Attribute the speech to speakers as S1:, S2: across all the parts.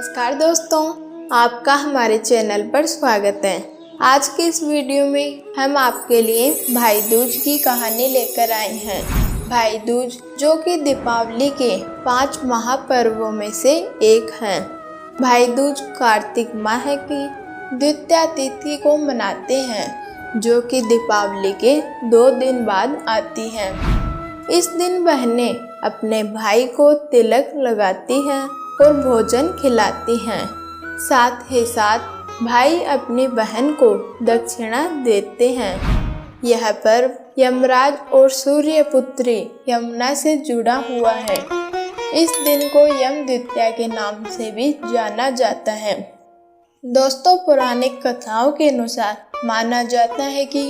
S1: नमस्कार दोस्तों, आपका हमारे चैनल पर स्वागत है। आज के इस वीडियो में हम आपके लिए भाई दूज की कहानी लेकर आए हैं। भाई दूज जो कि दीपावली के 5 महापर्वों में से एक है। भाई दूज कार्तिक माह की द्वितीया तिथि को मनाते हैं, जो कि दीपावली के 2 दिन बाद आती है। इस दिन बहनें अपने भाई को तिलक लगाती हैं और भोजन खिलाती हैं। साथ ही साथ भाई अपनी बहन को दक्षिणा देते हैं। यह पर्व यमराज और सूर्यपुत्री यमुना से जुड़ा हुआ है। इस दिन को यम द्वितीया के नाम से भी जाना जाता है। दोस्तों, पौराणिक कथाओं के अनुसार माना जाता है कि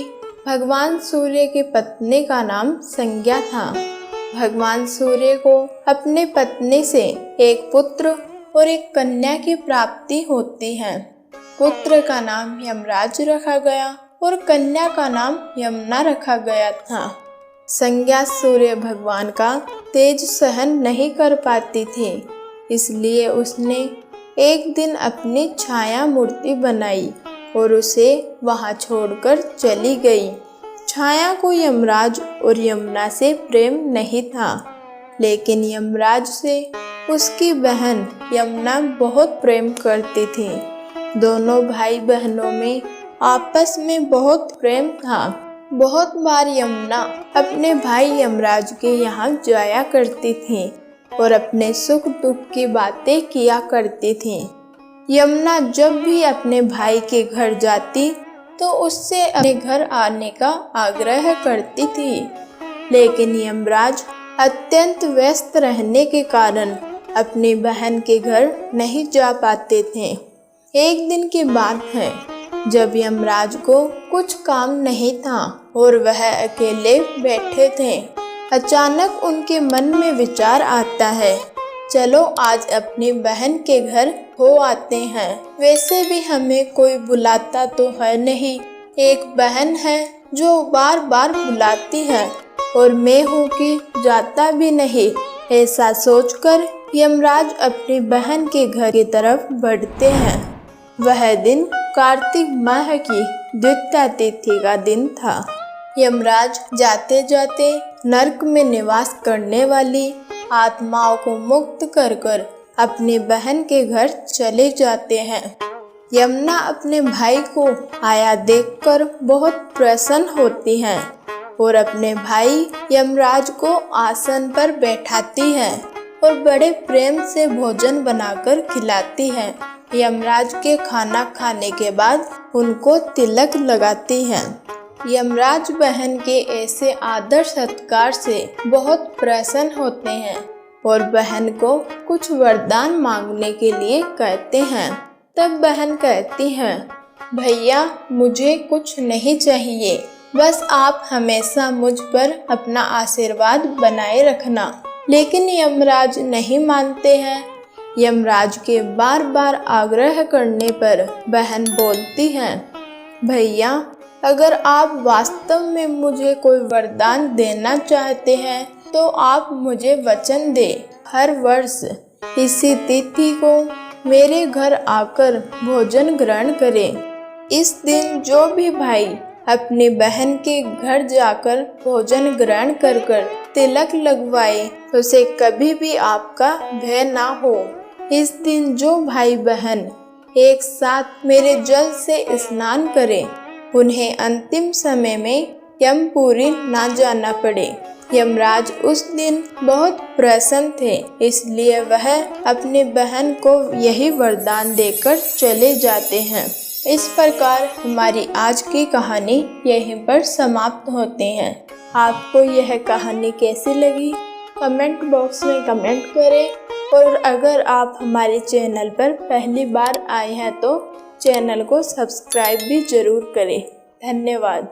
S1: भगवान सूर्य की पत्नी का नाम संज्ञा था। भगवान सूर्य को अपनी पत्नी से एक पुत्र और एक कन्या की प्राप्ति होती है। पुत्र का नाम यमराज रखा गया और कन्या का नाम यमुना रखा गया था। संज्ञा सूर्य भगवान का तेज सहन नहीं कर पाती थी, इसलिए उसने एक दिन अपनी छाया मूर्ति बनाई और उसे वहां छोड़कर चली गई। छाया को यमराज और यमुना से प्रेम नहीं था, लेकिन यमराज से उसकी बहन यमुना बहुत प्रेम करती थी। दोनों भाई बहनों में आपस में बहुत प्रेम था। बहुत बार यमुना अपने भाई यमराज के यहाँ जाया करती थी और अपने सुख दुख की बातें किया करती थी। यमुना जब भी अपने भाई के घर जाती तो उससे अपने घर आने का आग्रह करती थी, लेकिन यमराज अत्यंत व्यस्त रहने के कारण अपनी बहन के घर नहीं जा पाते थे। एक दिन की बात है, जब यमराज को कुछ काम नहीं था और वह अकेले बैठे थे। अचानक उनके मन में विचार आता है, चलो आज अपनी बहन के घर हो आते हैं। वैसे भी हमें कोई बुलाता तो है नहीं, एक बहन है जो बार बार बुलाती है और मैं हूँ कि जाता भी नहीं। ऐसा सोचकर यमराज अपनी बहन के घर की तरफ बढ़ते हैं। वह दिन कार्तिक माह की द्वितीया तिथि का दिन था। यमराज जाते जाते नरक में निवास करने वाली आत्माओं को मुक्त कर अपनी बहन के घर चले जाते हैं। यमुना अपने भाई को आया देखकर बहुत प्रसन्न होती हैं और अपने भाई यमराज को आसन पर बैठाती है और बड़े प्रेम से भोजन बनाकर खिलाती है। यमराज के खाना खाने के बाद उनको तिलक लगाती हैं। यमराज बहन के ऐसे आदर सत्कार से बहुत प्रसन्न होते हैं और बहन को कुछ वरदान मांगने के लिए कहते हैं। तब बहन कहती है, भैया मुझे कुछ नहीं चाहिए, बस आप हमेशा मुझ पर अपना आशीर्वाद बनाए रखना। लेकिन यमराज नहीं मानते हैं। यमराज के बार बार आग्रह करने पर बहन बोलती है, भैया अगर आप वास्तव में मुझे कोई वरदान देना चाहते हैं तो आप मुझे वचन दें, हर वर्ष इसी तिथि को मेरे घर आकर भोजन ग्रहण करें। इस दिन जो भी भाई अपनी बहन के घर जाकर भोजन ग्रहण कर तिलक लगवाए, उसे कभी भी आपका भय ना हो। इस दिन जो भाई बहन एक साथ मेरे जल से स्नान करें, उन्हें अंतिम समय में यमपुरी ना जाना पड़े। यमराज उस दिन बहुत प्रसन्न थे, इसलिए वह अपनी बहन को यही वरदान देकर चले जाते हैं। इस प्रकार हमारी आज की कहानी यहीं पर समाप्त होती है। आपको यह कहानी कैसी लगी कमेंट बॉक्स में कमेंट करें और अगर आप हमारे चैनल पर पहली बार आए हैं तो चैनल को सब्सक्राइब भी जरूर करें। धन्यवाद।